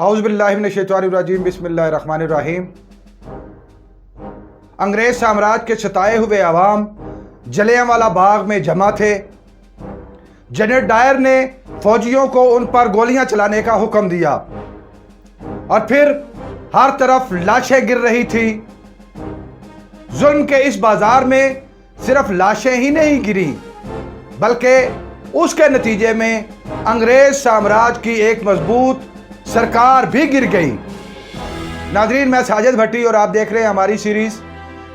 औज़ुबिल्लाहि मिनश्शैतानिर्रजीम बिस्मिल्लाहिर्रहमानिर्रहीम। अंग्रेज साम्राज्य के सताए हुए अवाम जलियांवाला बाग में जमा थे। जनरल डायर ने फौजियों को उन पर गोलियां चलाने का हुक्म दिया और फिर हर तरफ लाशें गिर रही थी। जुल्म के इस बाजार में सिर्फ लाशें ही नहीं गिरी बल्कि उसके नतीजे में अंग्रेज साम्राज्य की एक मजबूत सरकार भी गिर गई। नाजरीन, मैं साजिद भट्टी और आप देख रहे हैं हमारी सीरीज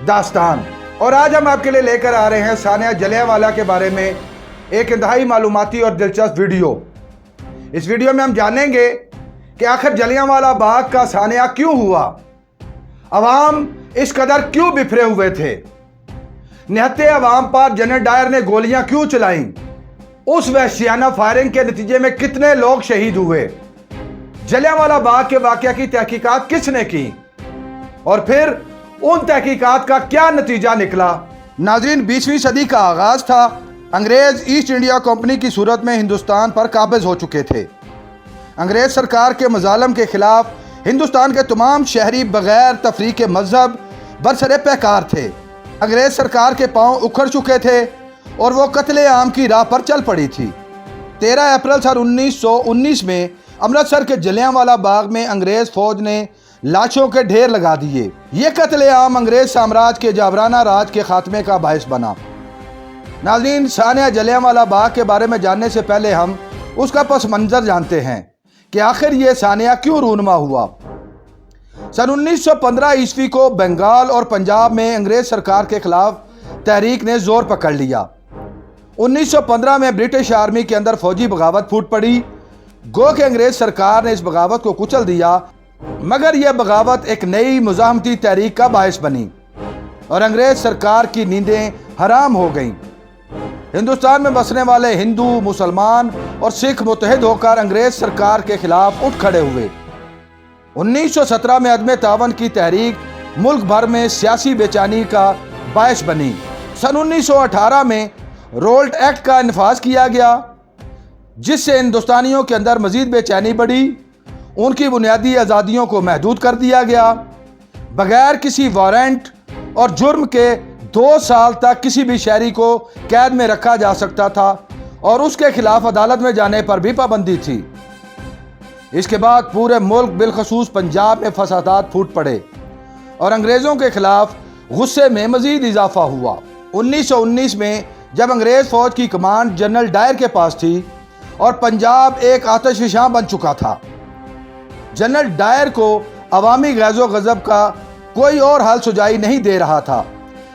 दास्तान, और आज हम आपके लिए लेकर आ रहे हैं सानिया जलियांवाला के बारे में एक इंतहाई मालूमाती और दिलचस्प वीडियो। इस वीडियो में हम जानेंगे कि आखिर जलियांवाला बाग का सानिया क्यों हुआ, अवाम इस कदर क्यों बिफरे हुए थे, निहत्ते अवाम पर जनरल डायर ने गोलियां क्यों चलाईं, उस वहशियाना फायरिंग के नतीजे में कितने लोग शहीद हुए, जलियांवाला बाग के वाकया की तहकीकात किसने की और फिर उन तहकीकात का क्या नतीजा निकला। नाज़रीन, 20वीं सदी का आगाज था। अंग्रेज ईस्ट इंडिया कंपनी की सूरत में हिंदुस्तान पर काबिज हो चुके थे। अंग्रेज सरकार के मजालम के खिलाफ हिंदुस्तान के तमाम शहरी बगैर तफरीक के मजहब बरसरे पैकार थे। अंग्रेज सरकार के पांव उखड़ चुके थे और वो कत्ले आम की राह पर चल पड़ी थी। 13 अप्रैल सन 1919 में अमृतसर के जलियांवाला बाग में अंग्रेज फौज ने लाशों के ढेर लगा दिए। ये कत्ले आम अंग्रेज साम्राज्य के जाबराना राज के खात्मे का बायस बना। नाज़रीन, सानिया जलियांवाला बाग के बारे में जानने से पहले हम उसका पस मंजर जानते हैं कि आखिर ये सानिया क्यों रूनुमा हुआ। सन 1915 ईस्वी को बंगाल और पंजाब में अंग्रेज सरकार के खिलाफ तहरीक ने जोर पकड़ लिया। 1915 में ब्रिटिश आर्मी के अंदर फौजी बगावत फूट पड़ी। गो के अंग्रेज सरकार ने इस बगावत को कुचल दिया, मगर यह बगावत एक नई मुजाहमती तहरीक का बायस बनी और अंग्रेज सरकार की नींदें हराम हो गईं। हिंदुस्तान में बसने वाले हिंदू, मुसलमान और सिख मुत्तहिद होकर अंग्रेज सरकार के खिलाफ उठ खड़े हुए। 1917 में अदम तावन की तहरीक मुल्क भर में सियासी बेचैनी का बायस बनी। सन 1918 में रोल्ट एक्ट का इन्फाज किया गया, जिससे हिंदुस्तानियों के अंदर मजीद बेचैनी बढ़ी। उनकी बुनियादी आज़ादियों को महदूद कर दिया गया। बगैर किसी वारंट और जुर्म के 2 साल तक किसी भी शहरी को कैद में रखा जा सकता था और उसके खिलाफ अदालत में जाने पर भी पाबंदी थी। इसके बाद पूरे मुल्क बिलखसूस पंजाब में फसादात फूट पड़े और अंग्रेज़ों के खिलाफ गुस्से में मजीद इजाफा हुआ। 1919 में जब अंग्रेज फौज की कमांड जनरल डायर के पास थी और पंजाब एक आतिशफशां बन चुका था, जनरल डायर को अवामी गैज़ो गज़ब का कोई और हल सुझाई नहीं दे रहा था,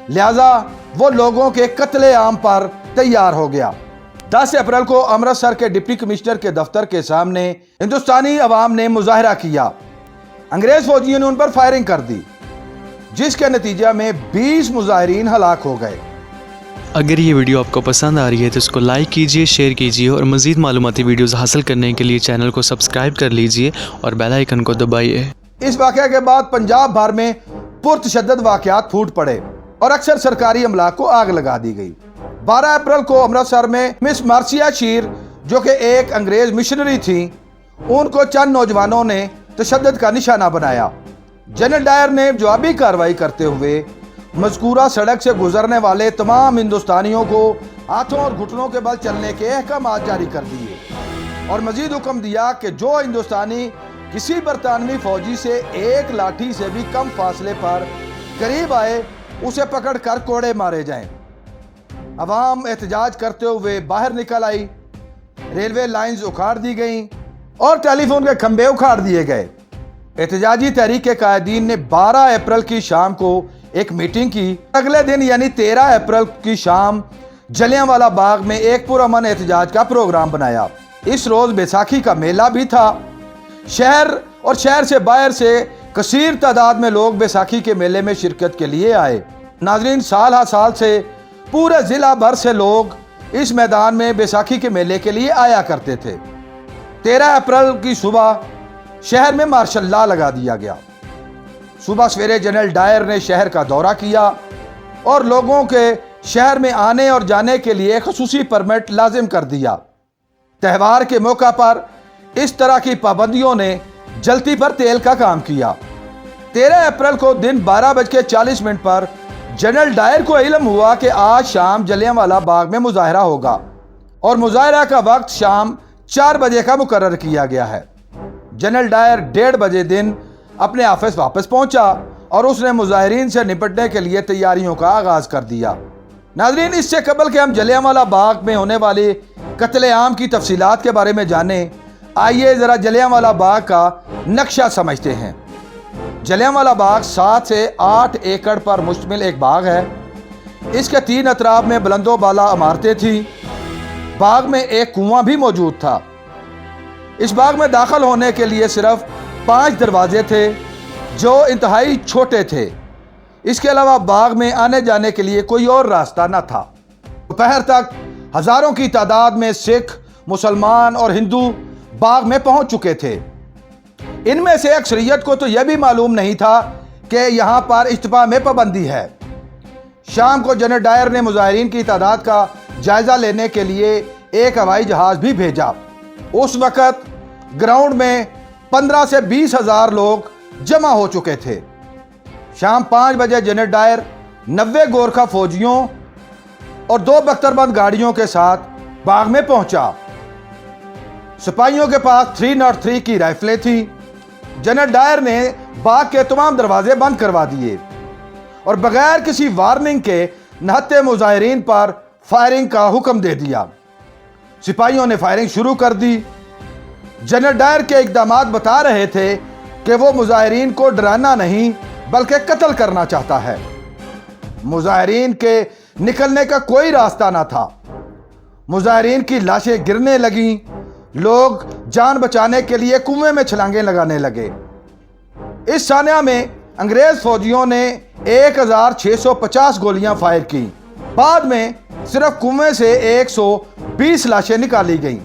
लिहाजा वो लोगों के कत्ले आम पर तैयार हो गया। 10 अप्रैल को अमृतसर के डिप्टी कमिश्नर के दफ्तर के सामने हिंदुस्तानी अवाम ने मुजाहरा किया। अंग्रेज फौजियों ने उन पर फायरिंग कर दी, जिसके नतीजे में 20 मुजाहिरीन हलाक हो गए। अगर ये वीडियो आपको पसंद आ रही है तो इसको लाइक कीजिए, शेयर कीजिए और मज़ीद मालूमाती वीडियोस हासिल करने के लिए चैनल को सब्सक्राइब कर लीजिए और बेल आइकन को दबाइए। इस वाक़या के बाद पंजाब भर में पुरतशद्दद वाक़यात फूट पड़े और अक्सर सरकारी अमला को आग लगा दी गई। 12 अप्रैल को अमृतसर में मिस मार्सिया शीर, जो कि एक अंग्रेज मिशनरी थी, उनको चंद नौजवानों ने तशद्दुद का निशाना बनाया। जनरल डायर ने जवाबी कार्रवाई करते हुए मज़कूरा सड़क से गुजरने वाले तमाम हिंदुस्तानियों को हाथों और घुटनों के बल चलने के अहकामात जारी कर दिए और मजीद हुक्म दिया कि जो हिंदुस्तानी किसी बरतानवी फौजी से एक लाठी से भी कम फासले पर करीब आए, उसे पकड़ कर कोड़े मारे जाएं। अवाम एहतजाज करते हुए बाहर निकल आई। रेलवे लाइंस उखाड़ दी गईं और टेलीफोन के खंभे उखाड़ दिए गए। एहतजाजी तहरीक के कायदीन ने 12 अप्रैल की शाम को एक मीटिंग की। अगले दिन यानी 13 अप्रैल की शाम जलियांवाला बाग में एक पुरअमन एहतजाज का प्रोग्राम बनाया। इस रोज बैसाखी का मेला भी था। शहर और शहर से बाहर से कसीर तादाद में लोग बैसाखी के मेले में शिरकत के लिए आए। नाजरीन, साल हर साल से पूरे जिला भर से लोग इस मैदान में बैसाखी के मेले के लिए आया करते थे। 13 अप्रैल की सुबह शहर में मार्शल लॉ लगा दिया गया। सुबह सवेरे जनरल डायर ने शहर का दौरा किया और लोगों के शहर में आने और जाने के लिए खसूसी परमिट लाजिम कर दिया। त्यौहार के मौका पर इस तरह की पाबंदियों ने जलती पर तेल का काम किया। 13 अप्रैल को दिन 12:40 पर जनरल डायर को इल्म हुआ कि आज शाम जलियांवाला बाग में मुजाहरा होगा और मुजाहरा का वक्त शाम 4 बजे का मुकर्रर किया गया है। जनरल डायर 1:30 बजे दिन अपने ऑफिस वापस पहुंचा और उसने मुजाहिरीन से निपटने के लिए तैयारियों का आगाज कर दिया। नाज़रीन, इससे कबल कि हम जलियांवाला बाग में होने वाली कत्ल-ए-आम की तफसीलात के बारे में जानें, आइए ज़रा जलियांवाला बाग का नक्शा समझते हैं। जलियांवाला बाग 7 से 8 एकड़ पर मुश्तमिल एक बाग है। इसके 3 अतराफ में बुलंदो बाला इमारतें थीं। बाग में एक कुआं भी मौजूद था। इस बाग में दाखिल होने के लिए सिर्फ 5 दरवाजे थे जो इंतहाई छोटे थे। इसके अलावा बाग में आने जाने के लिए कोई और रास्ता न था। दोपहर तक हजारों की तादाद में सिख, मुसलमान और हिंदू बाग में पहुंच चुके थे। इनमें से अक्सरियत को तो यह भी मालूम नहीं था कि यहाँ पर इज्तिमा में पाबंदी है। शाम को जनरल डायर ने मुजाहिरीन की तादाद का जायजा लेने के लिए एक हवाई जहाज भी भेजा। उस वक़्त ग्राउंड में 15 से 20 हज़ार लोग जमा हो चुके थे। शाम 5 बजे जनरल डायर 90 गोरखा फौजियों और 2 बख्तरबंद गाड़ियों के साथ बाग में पहुंचा। सिपाहियों के पास 303 की राइफलें थीं। जनरल डायर ने बाग के तमाम दरवाजे बंद करवा दिए और बगैर किसी वार्निंग के नहत्ते मुजाहिरीन पर फायरिंग का हुक्म दे दिया। सिपाहियों ने फायरिंग शुरू कर दी। जनरल डायर के इक़दामात बता रहे थे कि वो मुजाहिरीन को डराना नहीं बल्कि कत्ल करना चाहता है। मुजाहिरीन के निकलने का कोई रास्ता ना था। मुजाहिरीन की लाशें गिरने लगीं। लोग जान बचाने के लिए कुएं में छलांगे लगाने लगे। इस सानिया में अंग्रेज फौजियों ने 1650 गोलियां फायर की। बाद में सिर्फ कुएं से 120 लाशें निकाली गईं।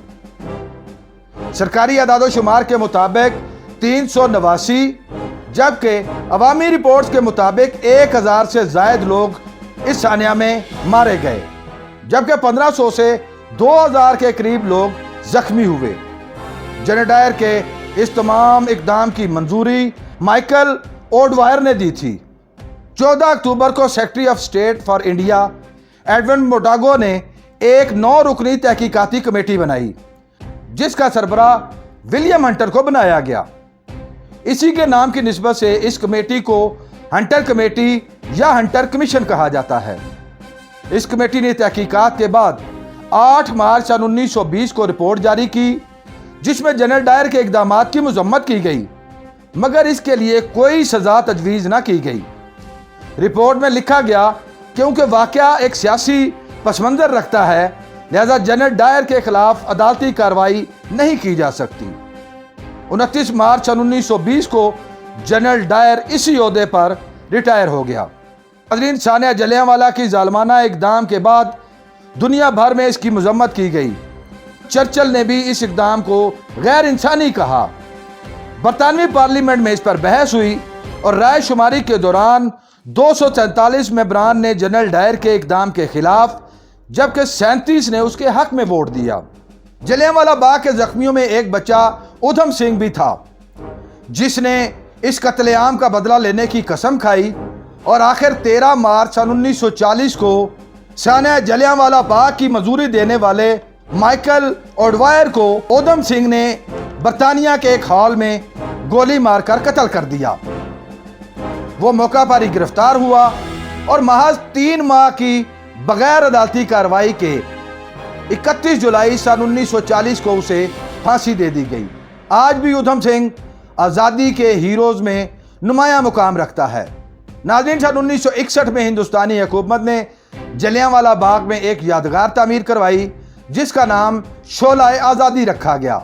सरकारी आदादोशुमार के मुताबिक 389, जबकि अवामी रिपोर्ट्स के मुताबिक 1000 से ज़ायद लोग इस सानिया में मारे गए, जबकि 1500 से 2000 के करीब लोग जख्मी हुए। जनरल डायर के इस तमाम इकदाम की मंजूरी माइकल ओडवायर ने दी थी। 14 अक्टूबर को secretary of state for India Edwin Montagu ने एक 9 रुकनी तहकीकाती कमेटी बनाई, जिसका सरबराह विलियम हंटर को बनाया गया। इसी के नाम की निस्बत से इस कमेटी को हंटर कमेटी या हंटर कमीशन कहा जाता है। इस कमेटी ने तहकीकात के बाद 8 मार्च 1920 को रिपोर्ट जारी की, जिसमें जनरल डायर के इक़दामात की मजम्मत की गई, मगर इसके लिए कोई सज़ा तजवीज़ न की गई। रिपोर्ट में लिखा गया क्योंकि वाक़या एक सियासी पसमंज़र रखता है, लिहाजा जनरल डायर के खिलाफ अदालती कार्रवाई नहीं की जा सकती। 29 मार्च 1920 को जनरल डायर इसी ओहदे पर रिटायर हो गया। नाज़रीन, सानिया जलियांवाला की जालमाना इक़दाम के बाद दुनिया भर में इसकी मजम्मत की गई। चर्चिल ने भी इस इक़दाम को गैर इंसानी कहा। बरतानवी पार्लियामेंट में इस पर बहस हुई और राय शुमारी के दौरान 243 मेंबरान ने जनरल डायर के इक़दाम के खिलाफ, जबकि 37 ने उसके हक में वोट दिया। जलियांवाला बाग के जख्मियों में एक बच्चा उधम सिंह भी था, जिसने इस कत्लेआम का बदला लेने की कसम खाई और आखिर 13 मार्च 1940 को सानिया जलियांवाला बाग की मजूरी देने वाले माइकल ओडवायर को उधम सिंह ने बरतानिया के एक हॉल में गोली मारकर कत्ल कर दिया। वो मौका पर ही गिरफ्तार हुआ और महज 3 माह की बगैर अदालती कार्रवाई के 31 जुलाई सन 1940 को उसे फांसी दे दी गई। आज भी उधम सिंह आज़ादी के हीरोज़ में नुमाया मुकाम रखता है। नाज़रीन, सन 1961 में हिंदुस्तानी हुकूमत ने जलियांवाला बाग में एक यादगार तामीर करवाई, जिसका नाम शोलाए आज़ादी रखा गया।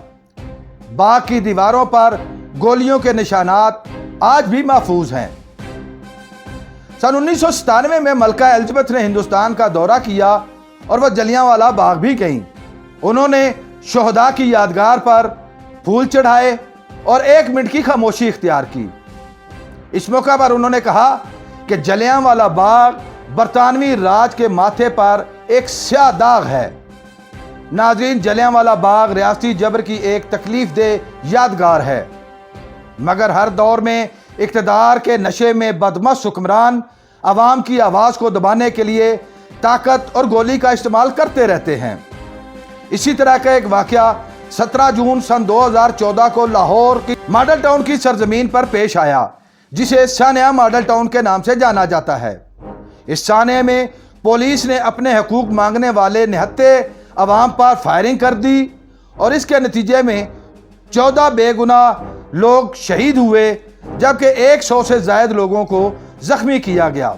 बाग की दीवारों पर गोलियों के निशानात आज भी महफूज हैं। सन 1997 में मलका एलिज़ाबेथ ने हिंदुस्तान का दौरा किया और वह जलियांवाला बाग भी गईं। उन्होंने शोहदा की यादगार पर फूल चढ़ाए और 1 मिनट की खामोशी इख्तियार की। इस मौका पर उन्होंने कहा कि जलियांवाला बाग बरतानवी राज के माथे पर एक स्याह दाग है। नाज़रीन, जलियांवाला बाग रियासती जबर की एक तकलीफ दे यादगार है। मगर हर दौर में इक़्तिदार के नशे में बदमस्त हुक्मरान अवाम की आवाज़ को दबाने के लिए ताकत और गोली का इस्तेमाल करते रहते हैं। इसी तरह का एक वाक़या 17 जून सन 2014 को लाहौर की मॉडल टाउन की सरजमीन पर पेश आया, जिसे सानिया मॉडल टाउन के नाम से जाना जाता है। इस सानिया में पुलिस ने अपने हकूक मांगने वाले निहत्थे अवाम पर फायरिंग कर दी और इसके नतीजे में 14 बेगुनाह लोग शहीद हुए, जबकि 100 से ज़ायद लोगों को जख्मी किया गया।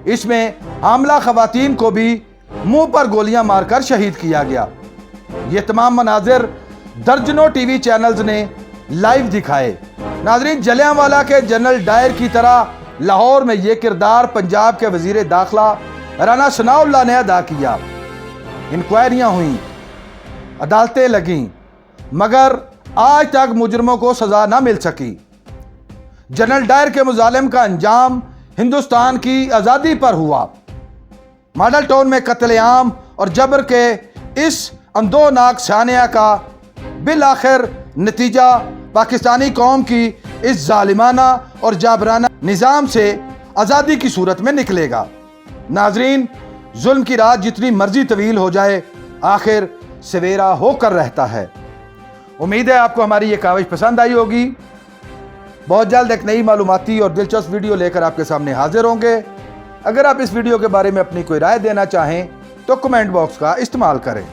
इसमें हामला खवातीन को भी मुंह पर गोलियां मारकर शहीद किया गया। ये तमाम मनाजिर दर्जनों टीवी चैनल्स ने लाइव दिखाए। नाज़रीन, जलियांवाला के जनरल डायर की तरह लाहौर में ये किरदार पंजाब के वज़ीर दाखिला राना सनाउल्लाह ने अदा किया। इंक्वायरियां हुई, अदालतें लगीं, मगर आज तक मुजरमों को सजा ना मिल सकी। जनरल डायर के मुजालिम का अंजाम हिंदुस्तान की आज़ादी पर हुआ। मॉडल टाउन में कत्लेआम और जबर के इस अंदोनाक सानिया का बिल आखिर नतीजा पाकिस्तानी कौम की इस जालिमाना और जाबराना निज़ाम से आज़ादी की सूरत में निकलेगा। नाजरीन, जुल्म की रात जितनी मर्जी तवील हो जाए, आखिर सवेरा होकर रहता है। उम्मीद है आपको हमारी ये काविश पसंद आई होगी। बहुत जल्द एक नई मालूमाती और दिलचस्प वीडियो लेकर आपके सामने हाजिर होंगे। अगर आप इस वीडियो के बारे में अपनी कोई राय देना चाहें तो कमेंट बॉक्स का इस्तेमाल करें।